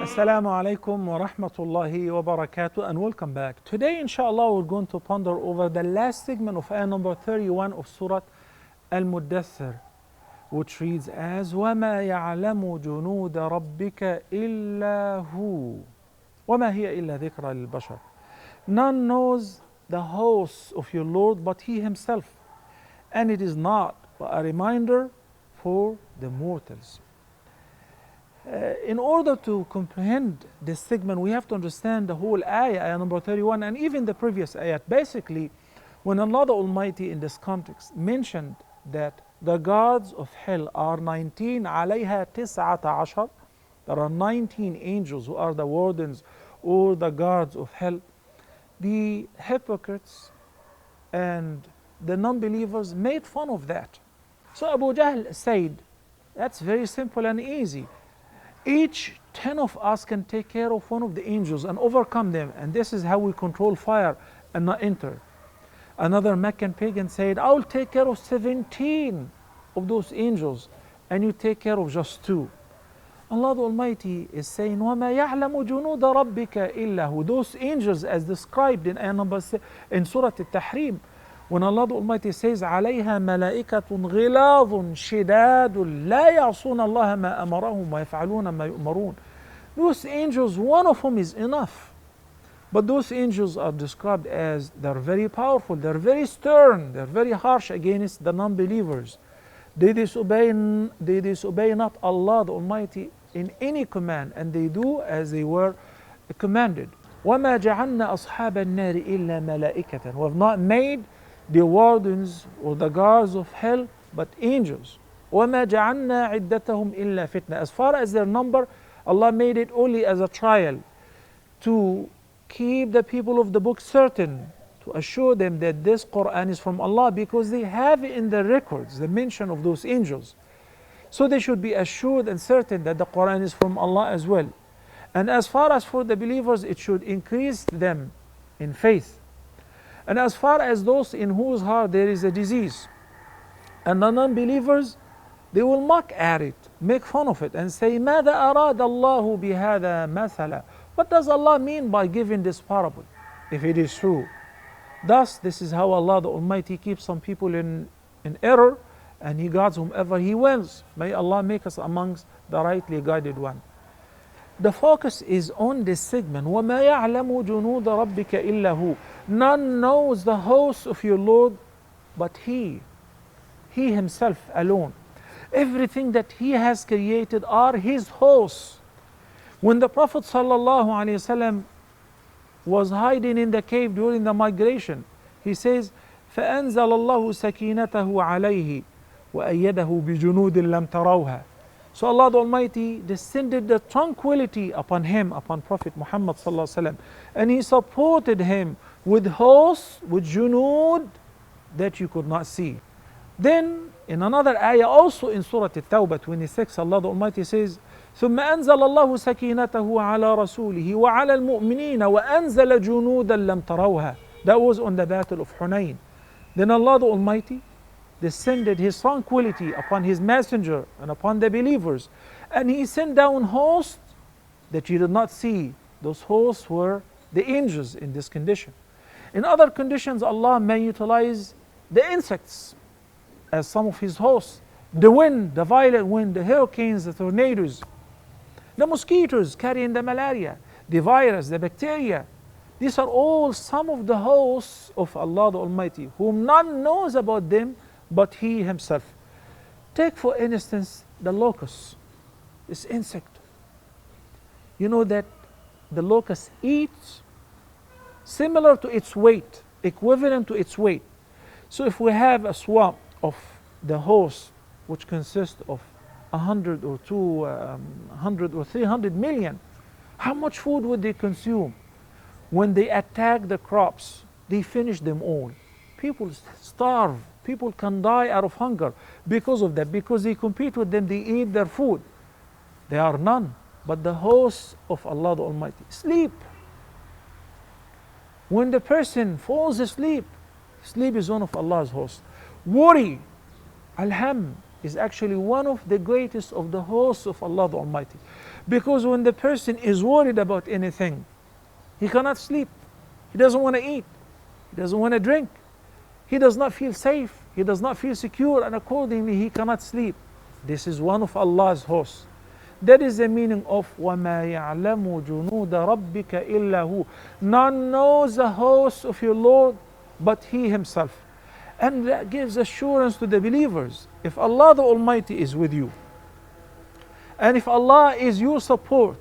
Assalamu alaikum wa rahmatullahi wa barakatuh, and welcome back. Today, inshallah, we're going to ponder over the last segment of ayah number 31 of Surah Al-Muddathir, which reads as وَمَا يَعْلَمُ جُنُودَ رَبِّكَ إِلَّا هُ وَمَا هِيَ إِلَّا ذِكْرَى لِلْبَشَرِ. None knows the hosts of your Lord but He Himself, and it is not but a reminder for the mortals. In order to comprehend this segment, we have to understand the whole ayah number 31, and even the previous ayat. Basically, when Allah the Almighty in this context mentioned that the guards of hell are 19, عليها 19, there are 19 angels who are the wardens or the guards of hell. The hypocrites and the non-believers made fun of that. So Abu Jahl said, that's very simple and easy. Each 10 of us can take care of one of the angels and overcome them, and this is how we control fire and not enter. Another Meccan pagan said, I will take care of 17 of those angels, and you take care of just 2. Allah the Almighty is saying, وَمَا يَعْلَمُ جُنُودَ رَبِّكَ إِلَّا هُ. Those angels as described in ayah number in Surah Al-Tahrim, when Allah the Almighty says, عَلَيْهَا مَلَائِكَةٌ غِلَاظٌ شِدَادٌ لَا يَعْصُونَ اللَّهَ مَا أَمَرَهُمْ وَيَفْعَلُونَ مَا يُؤْمَرُونَ. Those angels, one of them is enough. But those angels are described as they're very powerful, they're very stern, they're very harsh against the non-believers. They disobey not Allah the Almighty in any command, and they do as they were commanded. وَمَا جَعَلْنَا أَصْحَابَ النَّارِ إِلَّا مَلَائِكَةً. We have not made the wardens or the guards of hell but angels. وَمَا جَعَلْنَا عِدَّتَهُمْ إِلَّا فِتْنَةً. As far as their number, Allah made it only as a trial to keep the people of the book certain, to assure them that this Quran is from Allah, because they have in the records the mention of those angels. So they should be assured and certain that the Quran is from Allah as well. And as far as for the believers, it should increase them in faith. And as far as those in whose heart there is a disease, and the non-believers, they will mock at it, make fun of it, and say, ماذا أراد الله بهذا مثلا. What does Allah mean by giving this parable, if it is true? Thus, this is how Allah the Almighty keeps some people in error, and He guides whomever He wills. May Allah make us amongst the rightly guided one. The focus is on this segment. وَمَا يَعْلَمُ جُنُودَ رَبِّكَ إِلَّا هُ. None knows the hosts of your Lord but He Himself alone. Everything that He has created are His hosts. When the Prophet ﷺ was hiding in the cave during the migration, he says, فَأَنزَلَ اللَّهُ سَكِينَتَهُ عَلَيْهِ وَأَيَّدَهُ بِجُنُودٍ لَمْ تَرَوْهَا. So Allah the Almighty descended the tranquility upon him, upon Prophet Muhammad ﷺ, and He supported him with hosts, with junood that you could not see. Then in another ayah, also in Surah At-Tawbah 26, Allah the Almighty says, ثم أنزل الله سكينته على رسوله وعلى المؤمنين وأنزل جنودا لم تروها. That was on the battle of Hunayn. Then Allah the Almighty descended His tranquility upon His messenger and upon the believers, and He sent down hosts that you did not see. Those hosts were the angels in this condition. In other conditions, Allah may utilize the insects as some of His hosts, the wind, the violent wind, the hurricanes, the tornadoes, the mosquitoes carrying the malaria, the virus, the bacteria. These are all some of the hosts of Allah the Almighty, whom none knows about them but He Himself. Take for instance the locust, this insect. You know that the locust eats similar to its weight, equivalent to its weight. So if we have a swarm of the host, which consists of 100 or 200 or 300 million, how much food would they consume? When they attack the crops, they finish them all. People starve. People can die out of hunger because of that, because they compete with them, they eat their food. They are none but the hosts of Allah the Almighty. Sleep. When the person falls asleep, sleep is one of Allah's hosts. Worry, alham, is actually one of the greatest of the hosts of Allah the Almighty. Because when the person is worried about anything, he cannot sleep, he doesn't want to eat, he doesn't want to drink, he does not feel safe, he does not feel secure, and accordingly he cannot sleep. This is one of Allah's hosts. That is the meaning of وَمَا يَعْلَمُ جُنُودَ رَبِّكَ إِلَّا هُ. None knows the hosts of your Lord but He Himself. And that gives assurance to the believers. If Allah the Almighty is with you, and if Allah is your support,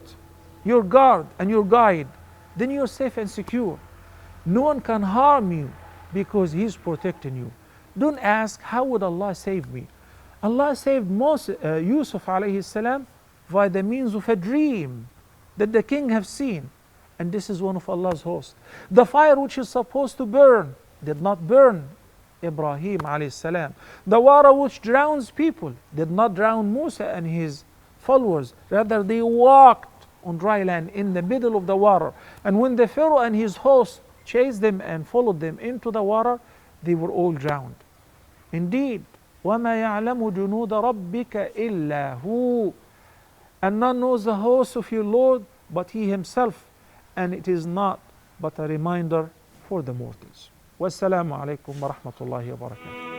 your guard and your guide, then you're safe and secure. No one can harm you because He's protecting you. Don't ask, how would Allah save me? Allah saved Yusuf alayhi salam by the means of a dream that the king have seen. And this is one of Allah's hosts. The fire which is supposed to burn did not burn Ibrahim alayhi salam. The water which drowns people did not drown Musa and his followers. Rather, they walked on dry land in the middle of the water. And when the Pharaoh and his host chased them and followed them into the water, they were all drowned. Indeed, وَمَا يَعْلَمُ جُنُودَ رَبِّكَ إِلَّا هُ. And none knows the host of your Lord but He Himself. And it is not but a reminder for the mortals. Wassalamu alaikum wa rahmatullahi wa barakatuh.